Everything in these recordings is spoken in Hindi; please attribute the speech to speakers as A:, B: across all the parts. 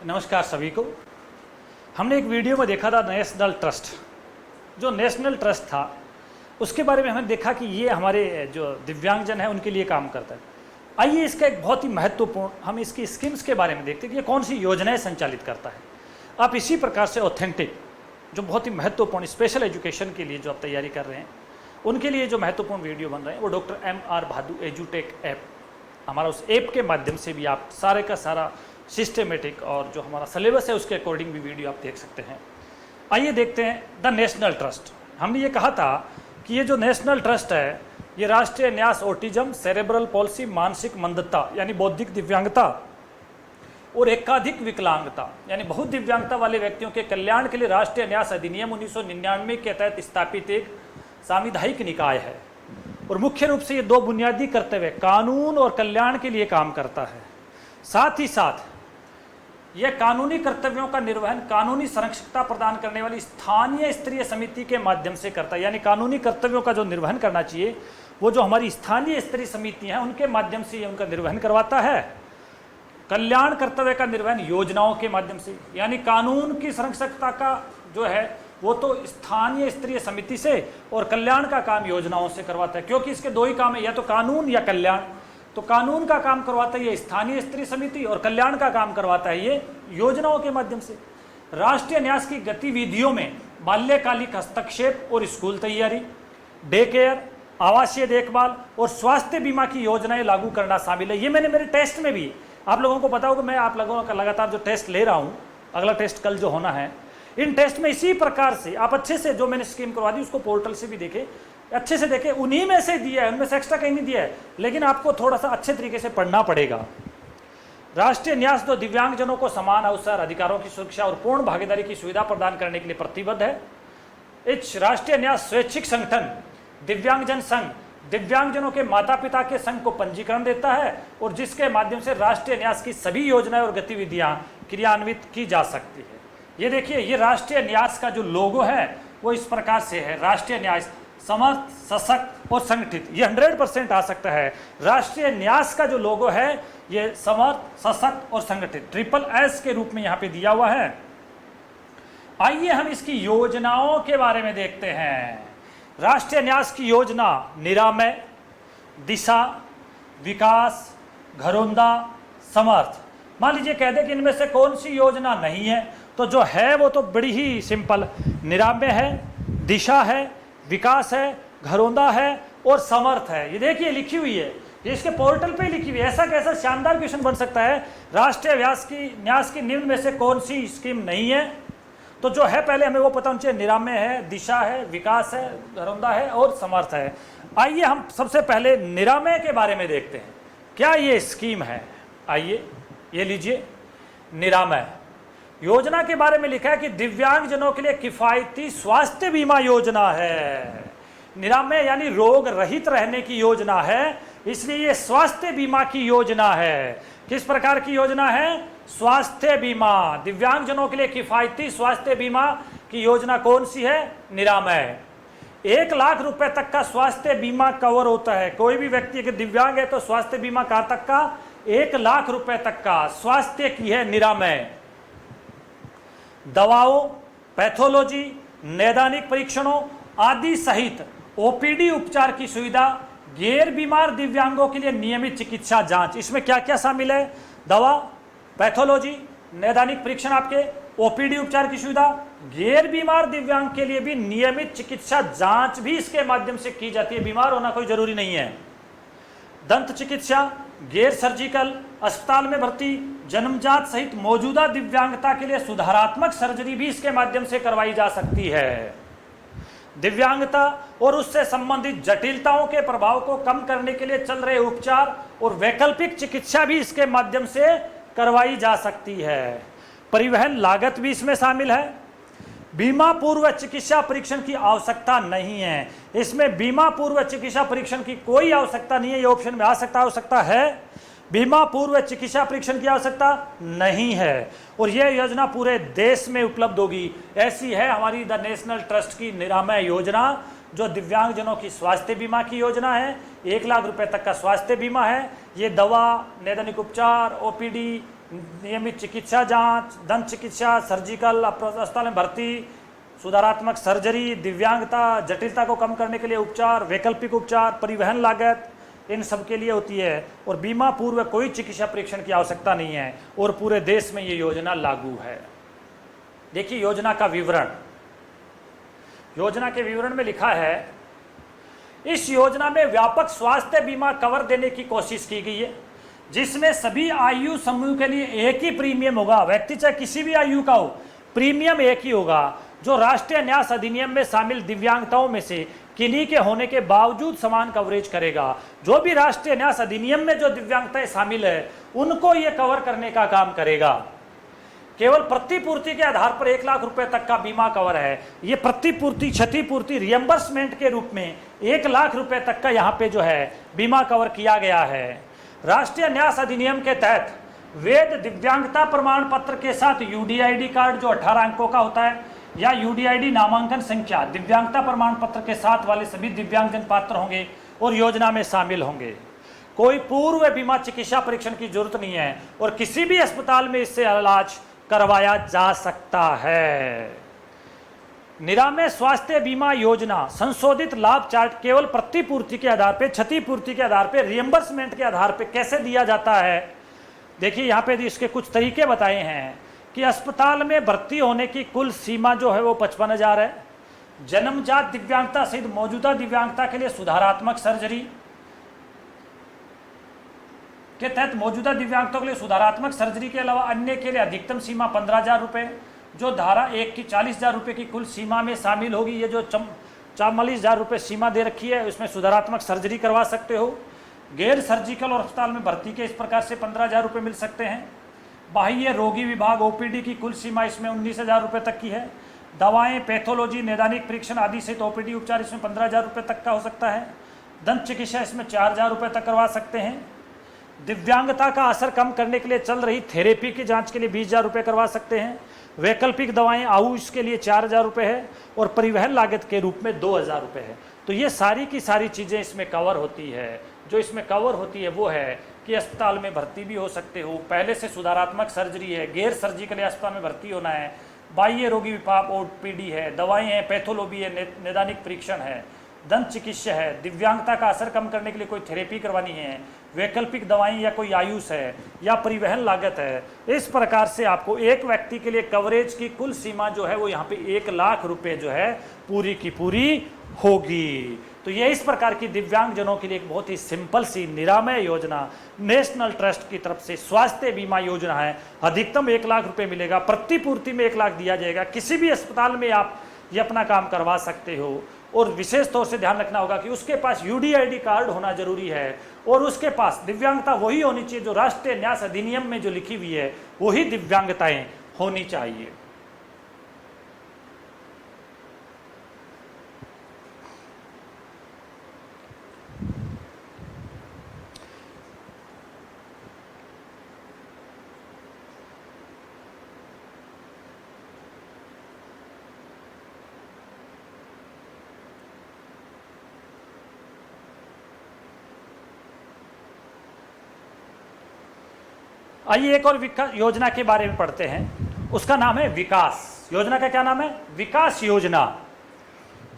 A: नमस्कार सभी को। हमने एक वीडियो में देखा था नेशनल ट्रस्ट। जो नेशनल ट्रस्ट था उसके बारे में हमने देखा कि ये हमारे जो दिव्यांगजन है उनके लिए काम करता है। आइए इसका एक बहुत ही महत्वपूर्ण हम इसकी स्कीम्स के बारे में देखते हैं कि ये कौन सी योजनाएं संचालित करता है। आप इसी प्रकार से ऑथेंटिक जो बहुत ही महत्वपूर्ण स्पेशल एजुकेशन के लिए जो आप तैयारी कर रहे हैं उनके लिए जो महत्वपूर्ण वीडियो बन रहे हैं वो डॉक्टर MR भादु एजुटेक ऐप, हमारा उस ऐप के माध्यम से भी आप सारे का सारा सिस्टमेटिक और जो हमारा सिलेबस है उसके अकॉर्डिंग भी वीडियो आप देख सकते हैं। आइए देखते हैं द नेशनल ट्रस्ट। हमने ये कहा था कि ये जो नेशनल ट्रस्ट है ये राष्ट्रीय न्यास ऑटिज्म, सेरेब्रल पॉलिसी, मानसिक मंदता यानी बौद्धिक दिव्यांगता और एकाधिक विकलांगता यानी बहुत दिव्यांगता वाले व्यक्तियों के कल्याण के लिए राष्ट्रीय न्यास अधिनियम 1999 के तहत स्थापित एक सामुदायिक निकाय है और मुख्य रूप से ये दो बुनियादी कर्तव्य कानून और कल्याण के लिए काम करता है। साथ ही साथ यह कानूनी कर्तव्यों का निर्वहन कानूनी संरक्षकता प्रदान करने वाली स्थानीय स्तरीय समिति के माध्यम से करता है। यानी कानूनी कर्तव्यों का जो निर्वहन करना चाहिए वो जो हमारी स्थानीय स्तरीय समितियां हैं उनके माध्यम से ये उनका निर्वहन करवाता है। कल्याण कर्तव्य का निर्वहन योजनाओं के माध्यम से, यानी कानून की संरक्षकता का जो है वो तो स्थानीय स्तरीय समिति से और कल्याण का काम योजनाओं से करवाता है, क्योंकि इसके दो ही काम है, या तो कानून या कल्याण। तो कानून का काम करवाता है ये स्थानीय स्तरीय समिति और कल्याण का काम करवाता है ये योजनाओं के माध्यम से। राष्ट्रीय न्यास की गतिविधियों में बाल्यकालिक हस्तक्षेप और स्कूल तैयारी, डे केयर, आवासीय देखभाल और स्वास्थ्य बीमा की योजनाएं लागू करना शामिल है। ये मैंने मेरे टेस्ट में भी आप लोगों को पता होगा, मैं आप लोगों का लगातार जो टेस्ट ले रहा हूँ, अगला टेस्ट कल जो होना है, इन टेस्ट में इसी प्रकार से आप अच्छे से जो मैंने स्कीम करवा दी उसको पोर्टल से भी देखें, अच्छे से देखें, उन्हीं में से दिया है, उनमें से एक्स्ट्रा कहीं नहीं दिया है, लेकिन आपको थोड़ा सा अच्छे तरीके से पढ़ना पड़ेगा। राष्ट्रीय न्यास तो दिव्यांगजनों को समान अवसर, अधिकारों की सुरक्षा और पूर्ण भागीदारी की सुविधा प्रदान करने के लिए प्रतिबद्ध है। इस राष्ट्रीय न्यास स्वैच्छिक संगठन दिव्यांगजन संघ दिव्यांगजनों के माता पिता के संघ को पंजीकरण देता है और जिसके माध्यम से राष्ट्रीय न्यास की सभी योजनाएं और गतिविधियां क्रियान्वित की जा सकती है। ये देखिए, ये राष्ट्रीय न्यास का जो लोगो है वो इस प्रकार से है। राष्ट्रीय न्यास समर्थ, सशक्त और संगठित, ये 100% आ सकता है। राष्ट्रीय न्यास का जो लोगो है ये समर्थ, सशक्त और संगठित SSS के रूप में यहाँ पे दिया हुआ है। आइए हम इसकी योजनाओं के बारे में देखते हैं। राष्ट्रीय न्यास की योजना निरामय, दिशा, विकास, घरोंदा, समर्थ। मान लीजिए कह दे कि इनमें से कौन सी योजना नहीं है, तो जो है वो तो बड़ी ही सिंपल, निरामय है, दिशा है, विकास है, घरोंदा है और समर्थ है। ये देखिए लिखी हुई है, ये इसके पोर्टल पे लिखी हुई है। ऐसा कैसा शानदार क्वेश्चन बन सकता है, राष्ट्रीय न्यास की निम्न में से कौन सी स्कीम नहीं है? तो जो है पहले हमें वो पता होना चाहिए, निरामय है, दिशा है, विकास है, घरोंदा है और समर्थ है। आइए हम सबसे पहले निरामय के बारे में देखते हैं, क्या ये स्कीम है। आइए ये लीजिए, निरामय योजना के बारे में लिखा है कि दिव्यांगजनों के लिए किफायती स्वास्थ्य बीमा योजना है। निरामय यानी रोग रहित रहने की योजना है, इसलिए ये स्वास्थ्य बीमा की योजना है। किस प्रकार की योजना है? स्वास्थ्य बीमा। दिव्यांगजनों के लिए किफायती स्वास्थ्य बीमा की योजना कौन सी है? निरामय। 1 लाख रुपए तक का स्वास्थ्य बीमा कवर होता है। कोई भी व्यक्ति अगर दिव्यांग है तो स्वास्थ्य बीमा कहाँ तक का? 1 लाख रुपए तक का स्वास्थ्य की है निरामय। दवाओं, पैथोलॉजी, नैदानिक परीक्षणों आदि सहित OPD उपचार की सुविधा, गैर बीमार दिव्यांगों के लिए नियमित चिकित्सा जांच। इसमें क्या क्या शामिल है? दवा, पैथोलॉजी, नैदानिक परीक्षण, आपके OPD उपचार की सुविधा, गैर बीमार दिव्यांग के लिए भी नियमित चिकित्सा जांच भी इसके माध्यम से की जाती है। बीमार होना कोई जरूरी नहीं है। दंत चिकित्सा, गैर सर्जिकल, अस्पताल में भर्ती, जन्मजात सहित मौजूदा दिव्यांगता के लिए सुधारात्मक सर्जरी भी इसके माध्यम से करवाई जा सकती है। दिव्यांगता और उससे संबंधित जटिलताओं के प्रभाव को कम करने के लिए चल रहे उपचार और वैकल्पिक चिकित्सा भी इसके माध्यम से करवाई जा सकती है। परिवहन लागत भी इसमें शामिल है। बीमा पूर्व चिकित्सा परीक्षण की आवश्यकता नहीं है। इसमें बीमा पूर्व चिकित्सा परीक्षण की कोई आवश्यकता नहीं है। ये ऑप्शन में आ सकता है। बीमा पूर्व चिकित्सा परीक्षण की आवश्यकता नहीं है और यह योजना पूरे देश में उपलब्ध होगी। ऐसी है हमारी द नेशनल ट्रस्ट की निरामय योजना, जो दिव्यांगजनों की स्वास्थ्य बीमा की योजना है। 1 लाख रुपए तक का स्वास्थ्य बीमा है। ये दवा, नैदानिक उपचार, OPD, नियमित चिकित्सा जांच, दंत चिकित्सा, सर्जिकल अस्पताल में भर्ती, सुधारात्मक सर्जरी, दिव्यांगता, जटिलता को कम करने के लिए उपचार, वैकल्पिक उपचार, परिवहन लागत, इन सब के लिए होती है। और बीमा पूर्व कोई चिकित्सा परीक्षण की आवश्यकता नहीं है और पूरे देश में ये योजना लागू है। देखिए योजना का विवरण, योजना के विवरण में लिखा है, इस योजना में व्यापक स्वास्थ्य बीमा कवर देने की कोशिश की गई है, जिसमें सभी आयु समूह के लिए एक ही प्रीमियम होगा। व्यक्ति चाहे किसी भी आयु का हो, प्रीमियम एक ही होगा, जो राष्ट्रीय न्यास अधिनियम में शामिल दिव्यांगताओं में से किन्हीं के होने के बावजूद समान कवरेज करेगा। जो भी राष्ट्रीय न्यास अधिनियम में जो दिव्यांगताएं शामिल है उनको ये कवर करने का काम करेगा। केवल प्रतिपूर्ति के आधार पर 1 लाख रुपए तक का बीमा कवर है। ये प्रतिपूर्ति, क्षतिपूर्ति, रियम्बर्समेंट के रूप में 1 लाख रुपए तक का यहाँ पे जो है बीमा कवर किया गया है। राष्ट्रीय न्यास अधिनियम के तहत वैध दिव्यांगता प्रमाण पत्र के साथ यूडीआईडी कार्ड जो 18 अंकों का होता है या यूडीआईडी नामांकन संख्या दिव्यांगता प्रमाण पत्र के साथ वाले सभी दिव्यांगजन पात्र होंगे और योजना में शामिल होंगे। कोई पूर्व बीमा चिकित्सा परीक्षण की जरूरत नहीं है और किसी भी अस्पताल में इससे इलाज करवाया जा सकता है। निरामय स्वास्थ्य बीमा योजना संशोधित लाभ चार्ट केवल प्रतिपूर्ति के आधार पर, क्षतिपूर्ति के आधार पर, रियम्बर्समेंट के आधार पर कैसे दिया जाता है। देखिए यहाँ पे इसके कुछ तरीके बताए हैं कि अस्पताल में भर्ती होने की कुल सीमा जो है वो 55,000 है। जन्मजात दिव्यांगता सहित मौजूदा दिव्यांगता के लिए सुधारात्मक सर्जरी के तहत मौजूदा दिव्यांगताओं के लिए सुधारात्मक सर्जरी के अलावा अन्य के लिए अधिकतम सीमा 15,000 रुपये, जो धारा 1 की 40,000 रुपये की कुल सीमा में शामिल होगी। ये जो 44,000 रुपये सीमा दे रखी है उसमें सुधारात्मक सर्जरी करवा सकते हो। गैर सर्जिकल और अस्पताल में भर्ती के इस प्रकार से 15,000 रुपये मिल सकते हैं। बाह्य रोगी विभाग ओपीडी की कुल सीमा इसमें 19,000 रुपये तक की है। दवाएं, पैथोलॉजी, नैदानिक परीक्षण आदि सहित ओपीडी उपचार इसमें 15,000 रुपये तक का हो सकता है। दंत चिकित्सा इसमें 4,000 रुपये तक करवा सकते हैं। दिव्यांगता का असर कम करने के लिए चल रही थेरेपी की जांच के लिए 20,000 रुपये करवा सकते हैं। वैकल्पिक दवाएं आयुष के लिए 4,000 रुपये है और परिवहन लागत के रूप में 2,000 रुपये है। तो ये सारी की सारी चीज़ें इसमें कवर होती है। जो इसमें कवर होती है वो है कि अस्पताल में भर्ती भी हो सकते हो, पहले से सुधारात्मक सर्जरी है, गैर सर्जिकल अस्पताल में भर्ती होना है, बाह्य रोगी विभाग ओपीडी है, दवाएं हैं, पैथोलॉजी है, नैदानिक परीक्षण है, दंत चिकित्सा है, दिव्यांगता का असर कम करने के लिए कोई थेरेपी करवानी है, वैकल्पिक दवाएं या कोई आयुष है या परिवहन लागत है। इस प्रकार से आपको एक व्यक्ति के लिए कवरेज की कुल सीमा जो है वो यहाँ पे 1 लाख रुपए जो है पूरी की पूरी होगी। तो ये इस प्रकार की दिव्यांगजनों के लिए एक बहुत ही सिंपल सी निरामय योजना नेशनल ट्रस्ट की तरफ से स्वास्थ्य बीमा योजना है। अधिकतम 1 लाख रुपए मिलेगा, प्रतिपूर्ति में 1 लाख दिया जाएगा। किसी भी अस्पताल में आप ये अपना काम करवा सकते हो और विशेष तौर से ध्यान रखना होगा कि उसके पास यूडीआईडी कार्ड होना जरूरी है और उसके पास दिव्यांगता वही होनी चाहिए जो राष्ट्रीय न्यास अधिनियम में जो लिखी हुई है वही दिव्यांगताएं होनी चाहिए। आइए एक और विकास योजना के बारे में पढ़ते हैं। उसका नाम है विकास योजना। का क्या नाम है? विकास योजना।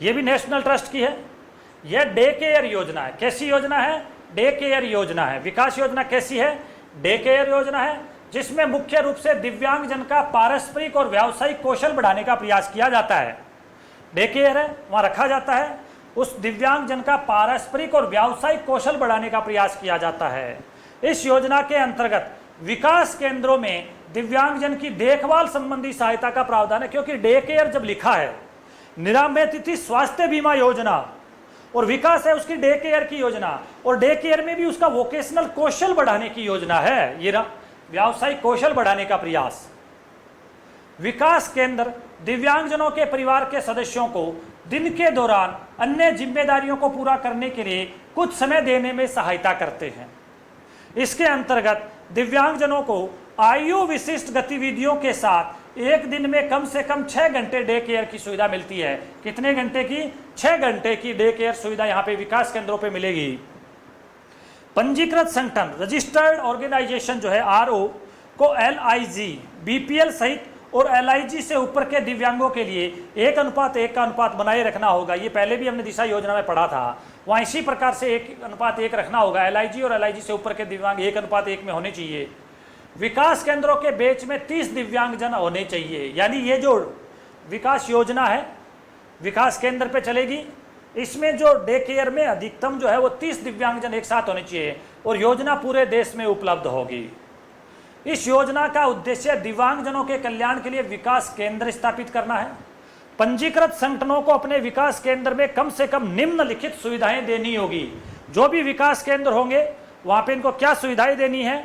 A: यह भी नेशनल ट्रस्ट की है। यह डे केयर योजना है। कैसी योजना है? डे केयर योजना है। विकास योजना कैसी है? डे केयर योजना है, जिसमें मुख्य रूप से दिव्यांगजन का पारस्परिक और व्यावसायिक कौशल बढ़ाने का प्रयास किया जाता है। डे केयर है, वहां रखा जाता है, उस दिव्यांगजन का पारस्परिक और व्यावसायिक कौशल बढ़ाने का प्रयास किया जाता है। इस योजना के अंतर्गत विकास केंद्रों में दिव्यांगजन की देखभाल संबंधी सहायता का प्रावधान है। क्योंकि डे केयर जब लिखा है, निरामय तिथि स्वास्थ्य बीमा योजना और विकास है उसकी डे केयर की योजना, और डे केयर में भी उसका वोकेशनल कौशल बढ़ाने की योजना है। ये व्यावसायिक कौशल बढ़ाने का प्रयास। विकास केंद्र दिव्यांगजनों के परिवार के सदस्यों को दिन के दौरान अन्य जिम्मेदारियों को पूरा करने के लिए कुछ समय देने में सहायता करते हैं। इसके अंतर्गत दिव्यांगजनों को आयु विशिष्ट गतिविधियों के साथ एक दिन में कम से कम 6 घंटे डे केयर की सुविधा मिलती है। कितने घंटे की? 6 घंटे की डे केयर सुविधा यहाँ पे विकास केंद्रों पे मिलेगी। पंजीकृत संगठन रजिस्टर्ड ऑर्गेनाइजेशन जो है RO को LIG, BPL सहित और LIG से ऊपर के दिव्यांगों के लिए 1:1 का अनुपात बनाए रखना होगा। ये पहले भी हमने दिशा योजना में पढ़ा था, वहाँ इसी प्रकार से 1:1 रखना होगा। LIG और LIG से ऊपर के दिव्यांग 1:1 में होने चाहिए। विकास केंद्रों के बीच में 30 दिव्यांगजन होने चाहिए। यानी ये जो विकास योजना है विकास केंद्र पे चलेगी, इसमें जो डे केयर में अधिकतम जो है वो 30 दिव्यांगजन एक साथ होने चाहिए और योजना पूरे देश में उपलब्ध होगी। इस योजना का उद्देश्य दिव्यांगजनों के कल्याण के लिए विकास केंद्र स्थापित करना है। पंजीकृत संगठनों को अपने विकास केंद्र में कम से कम निम्नलिखित सुविधाएं देनी होगी। जो भी विकास केंद्र होंगे वहां पे इनको क्या सुविधाएं देनी है?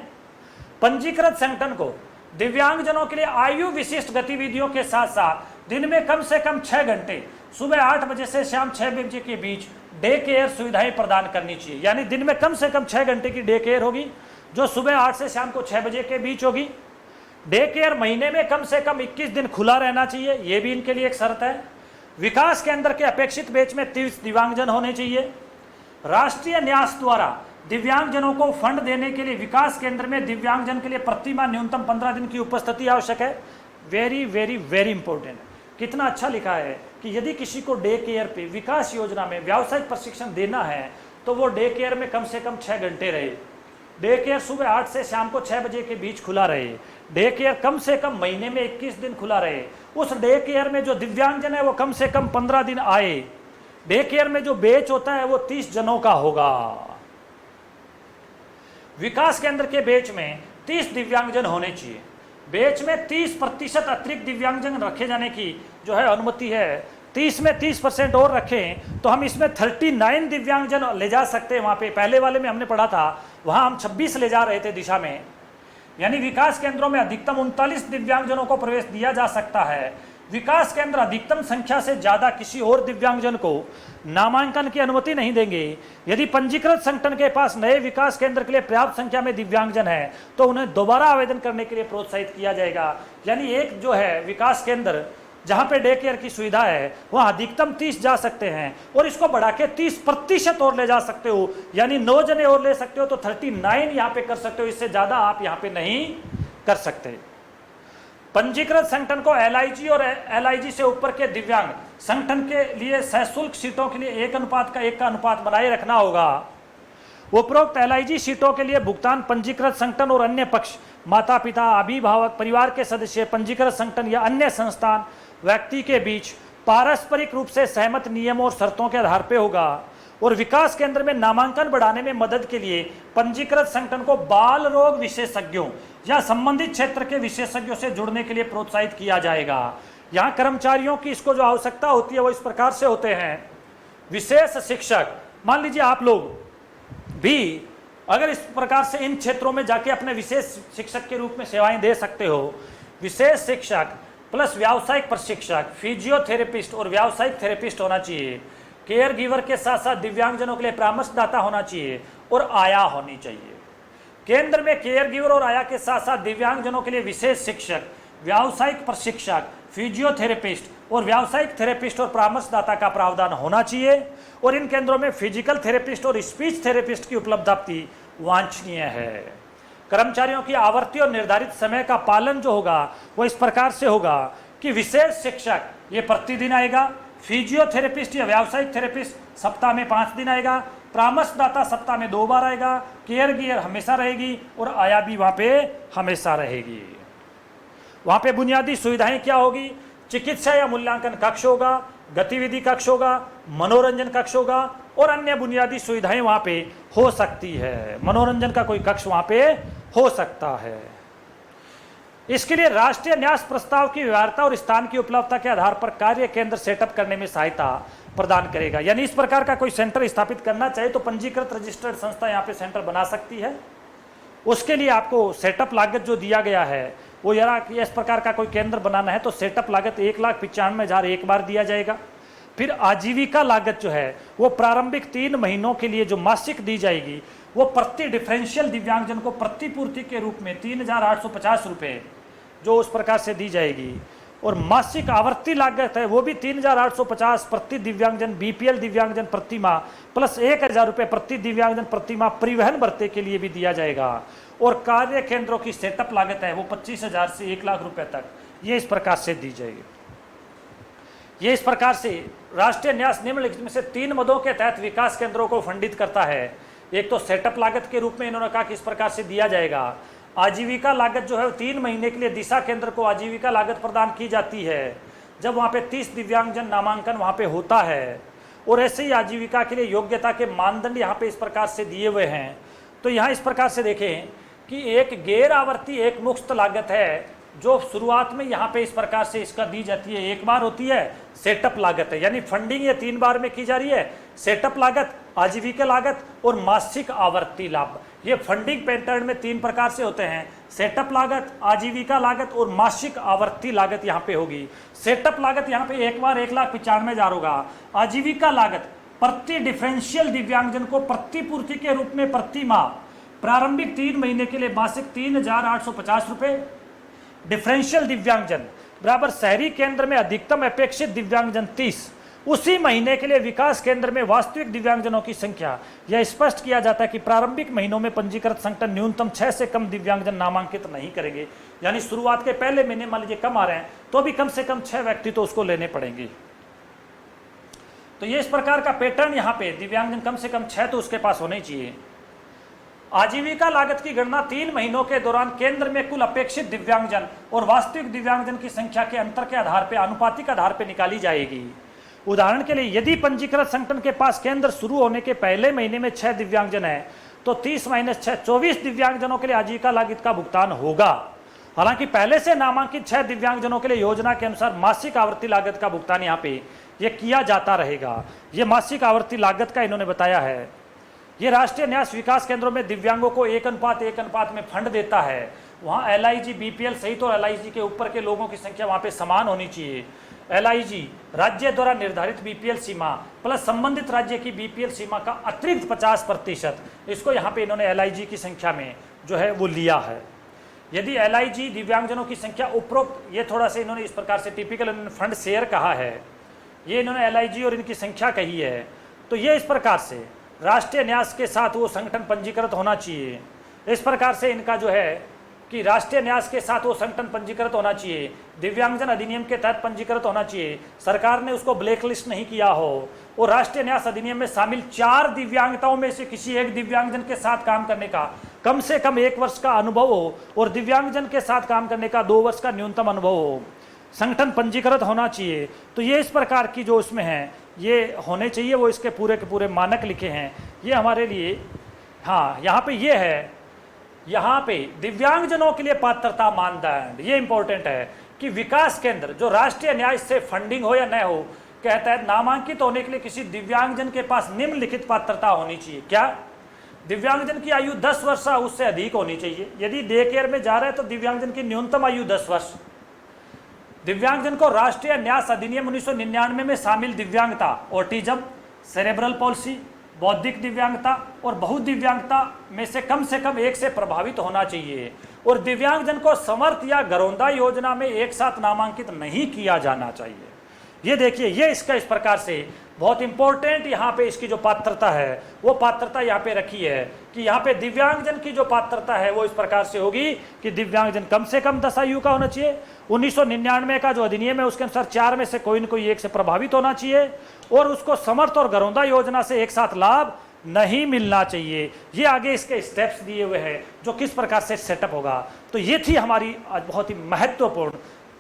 A: पंजीकृत संगठन को दिव्यांगजनों के लिए आयु विशिष्ट गतिविधियों के साथ साथ दिन में कम से कम 6 घंटे सुबह 8 बजे से शाम 6 बजे के बीच डे केयर सुविधाएं प्रदान करनी चाहिए। यानी दिन में कम से कम 6 घंटे की डे केयर होगी, जो सुबह 8 से शाम को 6 बजे के बीच होगी। डे केयर महीने में कम से कम 21 दिन खुला रहना चाहिए, ये भी इनके लिए एक शर्त है। विकास केंद्र के अपेक्षित बैच में 30 दिव्यांगजन होने चाहिए। राष्ट्रीय न्यास द्वारा दिव्यांगजनों को फंड देने के लिए विकास केंद्र में दिव्यांगजन के लिए प्रति माह न्यूनतम 15 दिन की उपस्थिति आवश्यक है। Very very very important. कितना अच्छा लिखा है कि यदि किसी को डे केयर पे विकास योजना में व्यावसायिक प्रशिक्षण देना है तो वो डे केयर में कम से कम 6 घंटे रहे। डे केयर सुबह 8 से शाम को 6 बजे के बीच खुला रहे। डे केयर कम से कम महीने में 21 दिन खुला रहे। उस डे केयर में जो दिव्यांगजन है वो कम से कम 15 दिन आए। डे केयर में जो बैच होता है वो 30 जनों का होगा। विकास केंद्र के बैच में 30 दिव्यांगजन होने चाहिए। बैच में 30% अतिरिक्त दिव्यांगजन रखे जाने की जो है अनुमति है। 30 में 30% और रखें तो हम इसमें 39 दिव्यांगजन ले जा सकते हैं। वहाँ पे पहले वाले में हमने पढ़ा था, वहाँ हम 26 ले जा रहे थे दिशा में। यानी विकास केंद्रों में अधिकतम 39 दिव्यांगजनों को प्रवेश दिया जा सकता है। विकास केंद्र अधिकतम संख्या से ज़्यादा किसी और दिव्यांगजन को नामांकन की अनुमति नहीं देंगे। यदि पंजीकृत संगठन के पास नए विकास केंद्र के लिए पर्याप्त संख्या में दिव्यांगजन है तो उन्हें दोबारा आवेदन करने के लिए प्रोत्साहित किया जाएगा। यानी एक जो है विकास केंद्र जहां पे डे केयर की सुविधा है वहां अधिकतम 30 जा सकते हैं और इसको बढ़ा के 30% और ले जा सकते हो। यानी 9 जने और ले सकते हो तो 39 यहाँ पे कर सकते हो। इससे ज्यादा आप यहाँ पे नहीं कर सकते। पंजीकृत संगठन को LIG और LIG से ऊपर के दिव्यांग संगठन के लिए सशुल्क सीटों के लिए 1:1 का अनुपात बनाए रखना होगा। उपरोक्त LIG सीटों के लिए भुगतान पंजीकृत संगठन और अन्य पक्ष, माता पिता, अभिभावक, परिवार के सदस्य, पंजीकृत संगठन या अन्य संस्थान व्यक्ति के बीच पारस्परिक रूप से सहमत नियमों और शर्तों के आधार पर होगा। और विकास केंद्र में नामांकन बढ़ाने में मदद के लिए पंजीकृत संगठन को बाल रोग विशेषज्ञों या संबंधित क्षेत्र के विशेषज्ञों से जुड़ने के लिए प्रोत्साहित किया जाएगा। यहाँ कर्मचारियों की इसको जो आवश्यकता होती है वो इस प्रकार से होते हैं। विशेष शिक्षक, मान लीजिए आप लोग भी अगर इस प्रकार से इन क्षेत्रों में जाके अपने विशेष शिक्षक के रूप में सेवाएं दे सकते हो। विशेष शिक्षक प्लस व्यावसायिक प्रशिक्षक, फिजियोथेरेपिस्ट और व्यावसायिक थेरेपिस्ट होना चाहिए। केयर गिवर के साथ साथ दिव्यांगजनों के लिए परामर्शदाता होना चाहिए और आया होनी चाहिए। केंद्र में केयर गिवर और आया के साथ साथ दिव्यांगजनों के लिए विशेष शिक्षक, व्यावसायिक प्रशिक्षक, फिजियोथेरेपिस्ट और व्यावसायिक थेरेपिस्ट और परामर्शदाता का प्रावधान होना चाहिए। और इन केंद्रों में फिजिकल थेरेपिस्ट और स्पीच थेरेपिस्ट की उपलब्धता वांछनीय है। कर्मचारियों की आवर्ती और निर्धारित समय का पालन जो होगा वो इस प्रकार से होगा कि विशेष शिक्षक ये प्रतिदिन आएगा, फिजियोथेरेपिस्ट या व्यावसायिक थेरेपिस्ट सप्ताह में 5 दिन आएगा, परामर्शदाता सप्ताह में 2 बार आएगा, केयर गिवर हमेशा रहेगी और आया भी वहाँ पे हमेशा रहेगी। वहाँ पे बुनियादी सुविधाएं क्या होगी? चिकित्सा या मूल्यांकन कक्ष होगा, गतिविधि कक्ष होगा, मनोरंजन कक्ष होगा और अन्य बुनियादी सुविधाएं वहाँ पे हो सकती है। मनोरंजन का कोई कक्ष वहाँ पे हो सकता है। इसके लिए राष्ट्रीय न्यास प्रस्ताव की व्यवहार्यता और स्थान की उपलब्धता के आधार पर कार्य केंद्र सेटअप करने में सहायता प्रदान करेगा। यानी इस प्रकार का कोई सेंटर स्थापित करना चाहे तो पंजीकृत रजिस्टर्ड संस्था यहाँ पे सेंटर बना सकती है। उसके लिए आपको सेटअप लागत जो दिया गया है वो यारा कि इस प्रकार का कोई केंद्र बनाना है तो सेटअप लागत 1,95,000 एक बार दिया जाएगा। फिर आजीविका लागत जो है वो प्रारंभिक 3 महीनों के लिए जो मासिक दी जाएगी वो प्रति डिफरेंशियल दिव्यांगजन को प्रतिपूर्ति के रूप में 3,850 रुपये जो उस प्रकार से दी जाएगी। और मासिक आवर्ती लागत है वो भी 3,850 प्रति दिव्यांगजन, बीपीएल दिव्यांगजन प्रति माह प्लस 1,000 रुपये प्रति दिव्यांगजन प्रति माह परिवहन भत्ते के लिए भी दिया जाएगा। और कार्य केंद्रों की सेटअप लागत है वो 25,000 से 1,00,000 रुपये तक ये इस प्रकार से दी जाएगी। ये इस प्रकार से राष्ट्रीय न्यास निम्नलिखित में से 3 मदों के तहत विकास केंद्रों को फंडित करता है। एक तो सेटअप लागत के रूप में इन्होंने कहा कि इस प्रकार से दिया जाएगा। आजीविका लागत जो है 3 महीने के लिए दिशा केंद्र को आजीविका लागत प्रदान की जाती है जब वहाँ पे 30 दिव्यांगजन नामांकन वहाँ पे होता है। और ऐसे ही आजीविका के लिए योग्यता के मानदंड यहाँ पे इस प्रकार से दिए हुए हैं। तो यहाँ इस प्रकार से देखें कि एक गैर आवर्ती एक मुफ्त लागत है जो शुरुआत में यहाँ पे इस प्रकार से इसका दी जाती है। एक बार होती है सेटअप लागत है, यानी फंडिंग ये 3 बार में की जा रही है। सेटअप लागत, आजीविका लागत और मासिक आवर्ती लाभ। ये फंडिंग पैटर्न में 3 प्रकार से होते हैं, सेटअप लागत, आजीविका लागत और मासिक आवर्ती लागत यहाँ पे होगी। सेटअप लागत यहाँ पे एक बार 1,95,000 होगा। आजीविका लागत प्रति डिफरेंशियल दिव्यांगजन को प्रतिपूर्ति के रूप में प्रति माह प्रारंभिक 3 महीने के लिए मासिक 3,850 रुपये। डिफरेंशियल दिव्यांगजन बराबर शहरी केंद्र में अधिकतम अपेक्षित दिव्यांगजन 30, उसी महीने के लिए विकास केंद्र में वास्तविक दिव्यांगजनों की संख्या। यह स्पष्ट किया जाता है कि प्रारंभिक महीनों में पंजीकृत संगठन न्यूनतम 6 से कम दिव्यांगजन नामांकित नहीं करेंगे। यानी शुरुआत के पहले महीने मान लीजिए कम आ रहे हैं तो भी कम से कम 6 व्यक्ति तो उसको लेने पड़ेंगे। तो ये इस प्रकार का पैटर्न यहाँ पे दिव्यांगजन कम से कम 6 तो उसके पास होने चाहिए। आजीविका लागत की गणना 3 महीनों के दौरान केंद्र में कुल अपेक्षित दिव्यांगजन और वास्तविक दिव्यांगजन की संख्या के अंतर के आधार पर आनुपातिक आधार पर निकाली जाएगी। उदाहरण के लिए यदि पंजीकृत संगठन के पास केंद्र शुरू होने के पहले महीने में 6 दिव्यांगजन है तो 30 - 6 24 दिव्यांगजनों के लिए आजीविका लागत का भुगतान होगा। हालांकि पहले से नामांकित 6 दिव्यांगजनों के लिए योजना के अनुसार मासिक आवर्ती लागत का भुगतान यहाँ पे ये किया जाता रहेगा। ये मासिक आवर्ती लागत का इन्होंने बताया है। ये राष्ट्रीय न्यास विकास केंद्रों में दिव्यांगों को 1:1 में फंड देता है। वहाँ LIG, BPL सहित और LIG के ऊपर के लोगों की संख्या वहाँ पे समान होनी चाहिए। LIG राज्य द्वारा निर्धारित BPL सीमा प्लस संबंधित राज्य की BPL सीमा का अतिरिक्त 50%, इसको यहाँ पे इन्होंने LIG की संख्या में जो है वो लिया है। यदि LIG दिव्यांगजनों की संख्या उपरोक्त, ये थोड़ा सा इन्होंने इस प्रकार से टिपिकल फंड शेयर कहा है, ये इन्होंने LIG और इनकी संख्या कही है। तो ये इस प्रकार से राष्ट्रीय न्यास के साथ वो संगठन पंजीकृत होना चाहिए। इस प्रकार से इनका जो है कि राष्ट्रीय न्यास के साथ वो संगठन पंजीकृत होना चाहिए, दिव्यांगजन अधिनियम के तहत पंजीकृत होना चाहिए, सरकार ने उसको ब्लैक लिस्ट नहीं किया हो, और राष्ट्रीय न्यास अधिनियम में शामिल 4 दिव्यांगताओं में से किसी एक दिव्यांगजन के साथ काम करने का कम से कम 1 वर्ष का अनुभव हो और दिव्यांगजन के साथ काम करने का 2 वर्ष का न्यूनतम अनुभव हो। संगठन पंजीकृत होना चाहिए। तो ये इस प्रकार की जो उसमें है ये होने चाहिए, वो इसके पूरे के पूरे मानक लिखे हैं। ये हमारे लिए, हाँ यहाँ पे ये है, यहाँ पे दिव्यांगजनों के लिए पात्रता मानदंड ये इंपॉर्टेंट है कि विकास केंद्र जो राष्ट्रीय न्याय से फंडिंग हो या न हो, कहता है नामांकित होने के लिए किसी दिव्यांगजन के पास निम्नलिखित पात्रता होनी चाहिए। क्या? दिव्यांगजन की आयु 10 वर्ष उससे अधिक होनी चाहिए। यदि डे केयर में जा रहा है तो दिव्यांगजन की न्यूनतम आयु 10 वर्ष। दिव्यांगजन को राष्ट्रीय न्यास अधिनियम 1999 में शामिल दिव्यांगता, ऑटिज्म, सेरेब्रल पॉलिसी, बौद्धिक दिव्यांगता और बहुदिव्यांगता में से कम 1 से प्रभावित होना चाहिए। और दिव्यांगजन को समर्थ या घरौंदा योजना में एक साथ नामांकित नहीं किया जाना चाहिए। ये देखिए, ये इसका इस प्रकार से बहुत इंपॉर्टेंट यहाँ पे इसकी जो पात्रता है वो पात्रता यहाँ पे रखी है कि यहाँ पे दिव्यांगजन की जो पात्रता है वो इस प्रकार से होगी कि दिव्यांगजन कम से कम 10 आयु का होना चाहिए। 1999 का जो अधिनियम है उसके अनुसार 4 में से कोई न कोई एक से प्रभावित होना चाहिए और उसको समर्थ और घरौंदा योजना से एक साथ लाभ नहीं मिलना चाहिए। ये आगे इसके स्टेप्स दिए हुए हैं जो किस प्रकार से सेटअप होगा। तो ये थी हमारी आज बहुत ही महत्वपूर्ण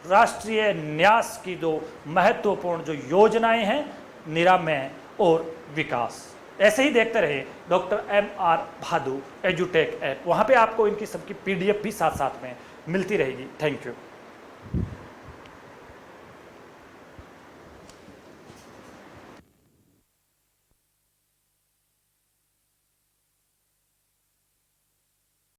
A: राष्ट्रीय न्यास की जो महत्वपूर्ण जो योजनाएं हैं, निरामय और विकास। ऐसे ही देखते रहे डॉक्टर MR भादु एजुटेक ऐप, वहाँ पे आपको इनकी सबकी PDF भी साथ साथ में मिलती रहेगी। Thank you.